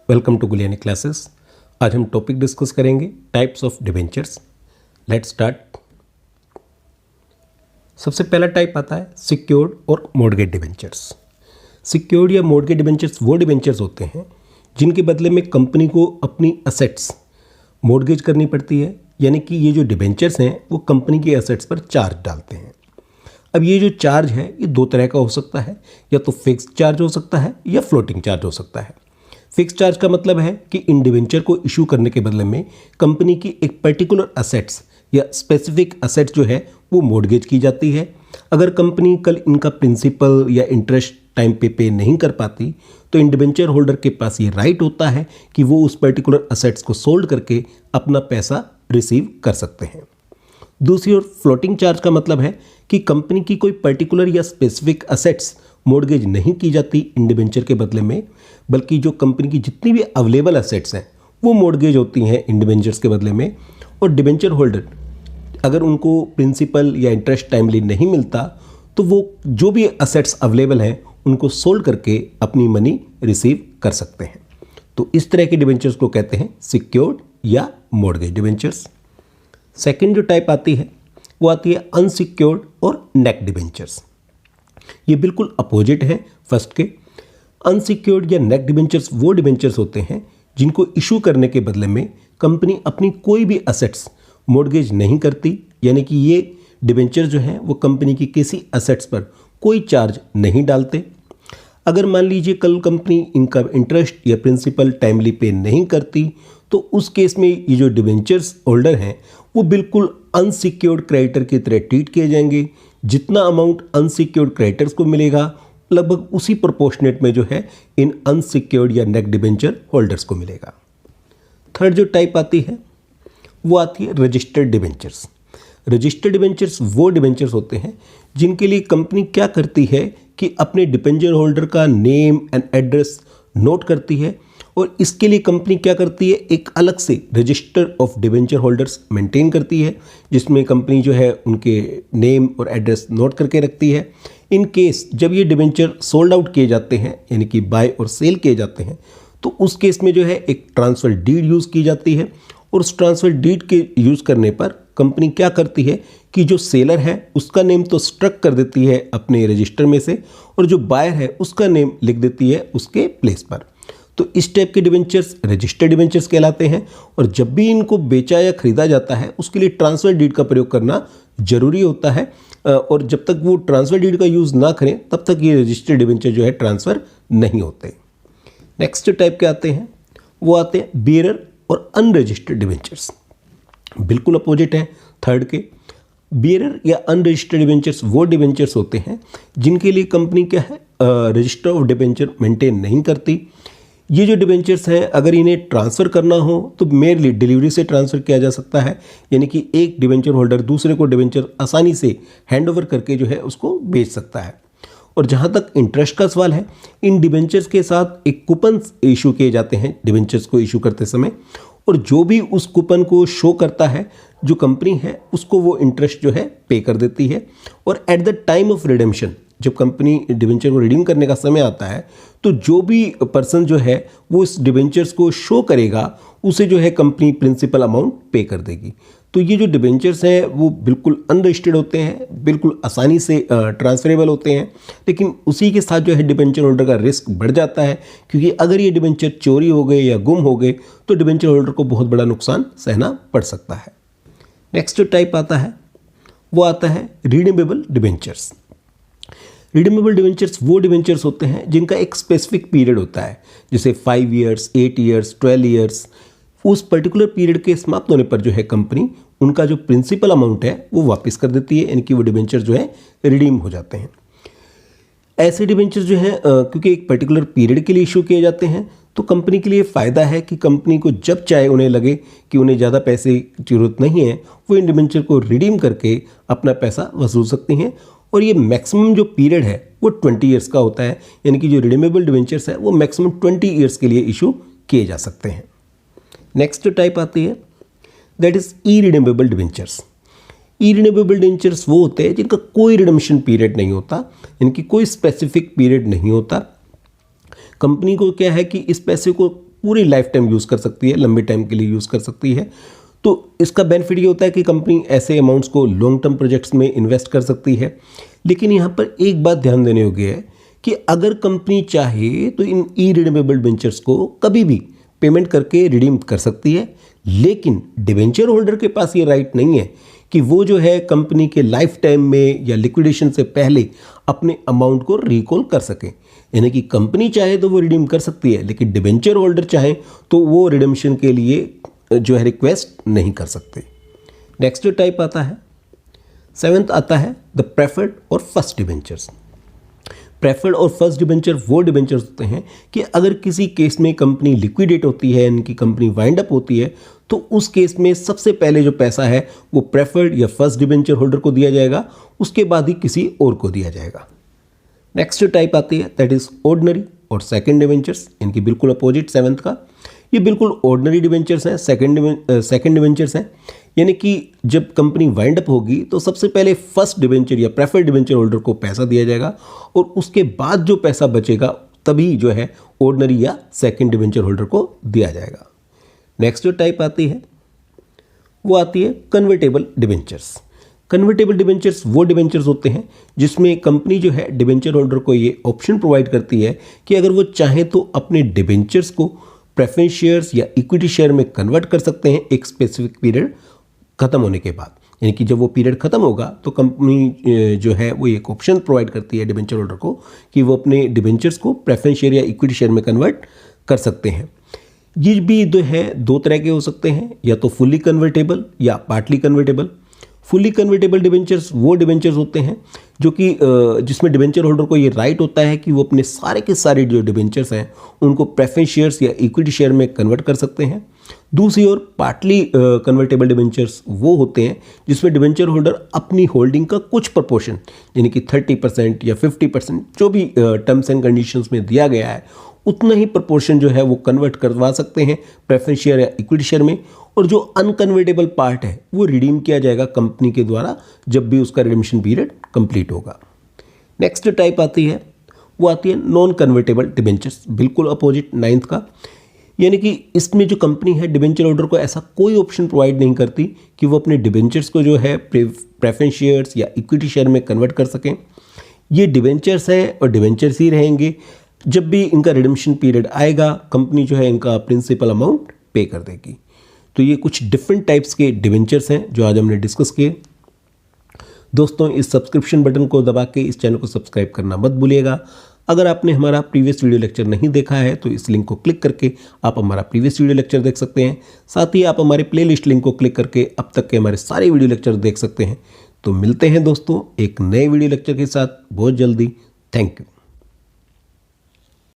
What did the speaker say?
Welcome to Guliani classes. आज हम topic discuss करेंगे types of debentures. Let's start. सबसे पहला टाइप आता है सिक्योर्ड और मॉर्गेज डिबेंचर्स। सिक्योर्ड या मॉर्गेज डिबेंचर्स वो डिबेंचर्स होते हैं जिनके बदले में कंपनी को अपनी असेट्स मॉर्गेज करनी पड़ती है, यानी कि ये जो डिबेंचर्स हैं वो कंपनी के असेट्स पर चार्ज डालते हैं। अब ये जो चार्ज है ये दो तरह का हो सकता है, या तो फिक्स्ड चार्ज हो सकता है या फ्लोटिंग चार्ज हो सकता है। फिक्स चार्ज का मतलब है कि इन डिबेंचर को इशू करने के बदले में कंपनी की एक पर्टिकुलर असेट्स या स्पेसिफिक असेट्स जो है वो मॉर्गेज की जाती है। अगर कंपनी कल इनका प्रिंसिपल या इंटरेस्ट टाइम पे नहीं कर पाती तो इन डिबेंचर होल्डर के पास ये राइट होता है कि वो उस पर्टिकुलर असेट्स को सोल्ड करके अपना पैसा रिसीव कर सकते हैं। दूसरी ओर फ्लोटिंग चार्ज का मतलब है कि कंपनी की कोई पर्टिकुलर या स्पेसिफिक असेट्स मॉर्गेज नहीं की जाती इन डिबेंचर के बदले में, बल्कि जो कंपनी की जितनी भी अवेलेबल असेट्स हैं वो मॉर्गेज होती हैं इन डिबेंचर्स के बदले में। और डिबेंचर होल्डर अगर उनको प्रिंसिपल या इंटरेस्ट टाइमली नहीं मिलता तो वो जो भी असेट्स अवेलेबल हैं उनको सोल्ड करके अपनी मनी रिसीव कर सकते हैं। तो इस तरह के डिबेंचर्स को कहते हैं सिक्योर्ड या मॉर्गेज डिबेंचर्स। सेकेंड जो टाइप आती है वो आती है अनसिक्योर्ड और नेक डिबेंचर्स। ये बिल्कुल अपोजिट है फर्स्ट के। अनसिक्योर्ड या नेक डिबेंचर्स वो डिबेंचर्स होते हैं जिनको इशू करने के बदले में कंपनी अपनी कोई भी असेट्स मॉर्गेज नहीं करती, यानी कि ये डिबेंचर जो हैं वो कंपनी की किसी असेट्स पर कोई चार्ज नहीं डालते। अगर मान लीजिए कल कंपनी इनका इंटरेस्ट या प्रिंसिपल टाइमली पे नहीं करती तो उस केस में ये जो डिबेंचर्स होल्डर हैं वो बिल्कुल अनसिक्योर्ड क्रेडिटर की तरह ट्रीट किए जाएंगे। जितना अमाउंट अनसिक्योर्ड क्रेडिटर्स को मिलेगा लगभग उसी प्रोपोर्शनेट में जो है इन अनसिक्योर्ड या नेक डिबेंचर होल्डर्स को मिलेगा। थर्ड जो टाइप आती है वो आती है रजिस्टर्ड डिबेंचर्स। रजिस्टर्ड डिबेंचर्स वो डिबेंचर्स होते हैं जिनके लिए कंपनी क्या करती है कि अपने डिबेंचर होल्डर का नेम एंड एड्रेस नोट करती है, और इसके लिए कंपनी क्या करती है एक अलग से register of debenture holders maintain करती है, जिसमें कंपनी जो है उनके नेम और एड्रेस नोट करके रखती है। इन केस जब ये डिबेंचर सोल्ड आउट किए जाते हैं, यानी कि बाय और सेल किए जाते हैं, तो उस केस में जो है एक ट्रांसफ़र डीड यूज़ की जाती है। और उस ट्रांसफ़र डीड के यूज़ करने पर कंपनी क्या करती है कि जो सेलर है उसका नेम तो स्ट्रक कर देती है अपने रजिस्टर में से, और जो बायर है उसका नेम लिख देती है उसके प्लेस पर। तो इस टाइप के डिबेंचर्स रजिस्टर्ड डिबेंचर्स कहलाते हैं। और जब भी इनको बेचा या खरीदा जाता है उसके लिए ट्रांसफ़र डीड का प्रयोग करना जरूरी होता है, और जब तक वो ट्रांसफ़र डीड का यूज़ ना करें तब तक ये रजिस्टर्ड डिबेंचर जो है ट्रांसफ़र नहीं होते। नेक्स्ट टाइप के आते हैं वो आते हैं बियरर और अनरजिस्टर्ड डिबेंचर्स। बिल्कुल अपोजिट है थर्ड के। बियरर या अनरजिस्टर्ड डिबेंचर्स वो डिबेंचर्स होते हैं जिनके लिए कंपनी क्या है रजिस्टर ऑफ डिबेंचर मेंटेन नहीं करती। ये जो डिबेंचर्स हैं अगर इन्हें ट्रांसफ़र करना हो तो मेरली डिलीवरी से ट्रांसफ़र किया जा सकता है, यानी कि एक डिबेंचर होल्डर दूसरे को डिबेंचर आसानी से हैंड ओवर करके जो है उसको बेच सकता है। और जहाँ तक इंटरेस्ट का सवाल है, इन डिबेंचर्स के साथ एक कूपन इशू किए जाते हैं डिबेंचर्स को इशू करते समय, और जो भी उस कूपन को शो करता है जो कंपनी है उसको वो इंटरेस्ट जो है पे कर देती है। और at the time of redemption जब कंपनी डिबेंचर को रिडीम करने का समय आता है तो जो भी पर्सन जो है वो इस डिबेंचर्स को शो करेगा उसे जो है कंपनी प्रिंसिपल अमाउंट पे कर देगी। तो ये जो डिबेंचर्स हैं वो बिल्कुल अनरजिस्टर्ड होते हैं, बिल्कुल आसानी से ट्रांसफरेबल होते हैं, लेकिन उसी के साथ जो है डिबेंचर होल्डर का रिस्क बढ़ जाता है, क्योंकि अगर ये डिबेंचर चोरी हो गए या गुम हो गए तो डिबेंचर होल्डर को बहुत बड़ा नुकसान सहना पड़ सकता है। नेक्स्ट जो टाइप आता है वो आता है रिडीमेबल डिबेंचर्स। रिडीमेबल डिबेंचर्स वो डिबेंचर्स होते हैं जिनका एक स्पेसिफिक पीरियड होता है, जैसे 5 ईयर्स, 8 ईयर्स, 12 ईयर्स। उस पर्टिकुलर पीरियड के समाप्त होने पर जो है कंपनी उनका जो प्रिंसिपल अमाउंट है वो वापस कर देती है, यानी कि वो डिबेंचर जो है रिडीम हो जाते हैं। ऐसे डिबेंचर जो हैं क्योंकि एक पर्टिकुलर पीरियड के लिए इशू किए जाते हैं तो कंपनी के लिए फ़ायदा है कि कंपनी को जब चाहे उन्हें लगे कि उन्हें ज़्यादा पैसे की जरूरत नहीं है वो इन डिबेंचर को रिडीम करके अपना पैसा वसूल सकती हैं। और ये मैक्सिमम जो पीरियड है वो 20 ईयर्स का होता है, यानी कि जो रिडीमेबल डिबेंचर्स है वो मैक्सिमम 20 ईयर्स के लिए इशू किए जा सकते हैं। नेक्स्ट टाइप आती है that is E redeemable debentures. E redeemable debentures वो होते हैं जिनका कोई रिडम्पशन पीरियड नहीं होता, इनकी कोई स्पेसिफिक पीरियड नहीं होता। कंपनी को क्या है कि इस पैसे को पूरी लाइफ टाइम यूज़ कर सकती है, लंबे टाइम के लिए यूज़ कर सकती है। तो इसका बेनिफिट ये होता है कि कंपनी ऐसे अमाउंट्स को लॉन्ग टर्म प्रोजेक्ट्स में इन्वेस्ट कर सकती है। लेकिन यहाँ पर एक बात ध्यान देने योग्य है कि अगर कंपनी चाहे तो इन ई रिडीमेबल डिबेंचर्स को कभी भी पेमेंट करके रिडीम कर सकती है, लेकिन डिबेंचर होल्डर के पास ये राइट नहीं है कि वो जो है कंपनी के लाइफ टाइम में या लिक्विडेशन से पहले अपने अमाउंट को रिकॉल कर सके। यानी कि कंपनी चाहे तो वो रिडीम कर सकती है, लेकिन डिबेंचर होल्डर चाहे तो वो रिडम्पशन के लिए जो है रिक्वेस्ट नहीं कर सकते। नेक्स्ट जो टाइप आता है, 7th आता है द प्रेफर्ड और फर्स्ट डिबेंचर्स। प्रेफर्ड और फर्स्ट डिबेंचर वो डिबेंचर्स होते हैं कि अगर किसी केस में कंपनी लिक्विडेट होती है, इनकी कंपनी वाइंड अप होती है, तो उस केस में सबसे पहले जो पैसा है वो प्रेफर्ड या फर्स्ट डिबेंचर होल्डर को दिया जाएगा, उसके बाद ही किसी और को दिया जाएगा। नेक्स्ट जो टाइप आती है दैट इज ऑर्डिनरी और सेकंड डिबेंचर्स। इनकी बिल्कुल अपोजिट 7th का, ये बिल्कुल ऑर्डिनरी डिबेंचर्स हैं, सेकंड डिबेंचर्स हैं। यानी कि जब कंपनी वाइंड अप होगी तो सबसे पहले फर्स्ट डिबेंचर या प्रेफर्ड डिबेंचर होल्डर को पैसा दिया जाएगा और उसके बाद जो पैसा बचेगा तभी जो है ऑर्डिनरी या सेकंड डिबेंचर होल्डर को दिया जाएगा। नेक्स्ट जो टाइप आती है वो आती है कन्वर्टेबल डिबेंचर्स। कन्वर्टेबल डिबेंचर्स वो डिबेंचर्स होते हैं जिसमें कंपनी जो है डिबेंचर होल्डर को ये ऑप्शन प्रोवाइड करती है कि अगर वो चाहे तो अपने डिबेंचर्स को प्रेफरेंस शेयर्स या इक्विटी शेयर में कन्वर्ट कर सकते हैं एक स्पेसिफिक पीरियड खत्म होने के बाद। यानी कि जब वो पीरियड खत्म होगा तो कंपनी जो है वो एक ऑप्शन प्रोवाइड करती है डिबेंचर होल्डर को कि वो अपने डिबेंचर्स को प्रेफरेंस शेयर या इक्विटी शेयर में कन्वर्ट कर सकते हैं। ये भी जो है दो तरह के हो सकते हैं, या तो फुल्ली कन्वर्टेबल या partly convertible. Fully convertible debentures वो डिबेंचर्स होते हैं जो कि जिसमें डिबेंचर होल्डर को ये राइट होता है कि वो अपने सारे के सारे जो डिबेंचर्स हैं उनको प्रेफरेंस शेयर्स या इक्विटी शेयर में कन्वर्ट कर सकते हैं। दूसरी ओर पार्टली कन्वर्टेबल डिबेंचर्स वो होते हैं जिसमें डिबेंचर होल्डर अपनी होल्डिंग का कुछ प्रपोर्शन यानी कि 30% या 50% जो भी टर्म्स एंड कंडीशंस में दिया गया है उतना ही प्रपोर्शन जो है वो कन्वर्ट करवा सकते हैं प्रेफरेंस शेयर या इक्विटी शेयर में, और जो अनकन्वर्टेबल पार्ट है वो रिडीम किया जाएगा कंपनी के द्वारा जब भी उसका रिडम्पशन पीरियड कंप्लीट होगा। नेक्स्ट टाइप आती है वो आती है नॉन कन्वर्टेबल डिबेंचर्स, बिल्कुल अपोजिट 9th का। यानी कि इसमें जो कंपनी है डिबेंचर होल्डर को ऐसा कोई ऑप्शन प्रोवाइड नहीं करती कि वो अपने डिबेंचर्स को जो है प्रेफरेंस शेयर्स या इक्विटी शेयर में कन्वर्ट कर सकें। ये डिबेंचर्स हैं और डिबेंचर्स ही रहेंगे। जब भी इनका रिडम्पशन पीरियड आएगा कंपनी जो है इनका प्रिंसिपल अमाउंट पे कर देगी। तो ये कुछ डिफरेंट टाइप्स के डिबेंचर्स हैं जो आज हमने डिस्कस किए। दोस्तों, इस सब्सक्रिप्शन बटन को दबा के इस चैनल को सब्सक्राइब करना मत भूलिएगा। अगर आपने हमारा प्रीवियस वीडियो लेक्चर नहीं देखा है तो इस लिंक को क्लिक करके आप हमारा प्रीवियस वीडियो लेक्चर देख सकते हैं। साथ ही आप हमारे प्लेलिस्ट लिंक को क्लिक करके अब तक के हमारे सारे वीडियो लेक्चर देख सकते हैं। तो मिलते हैं दोस्तों एक नए वीडियो लेक्चर के साथ बहुत जल्दी। Thank you.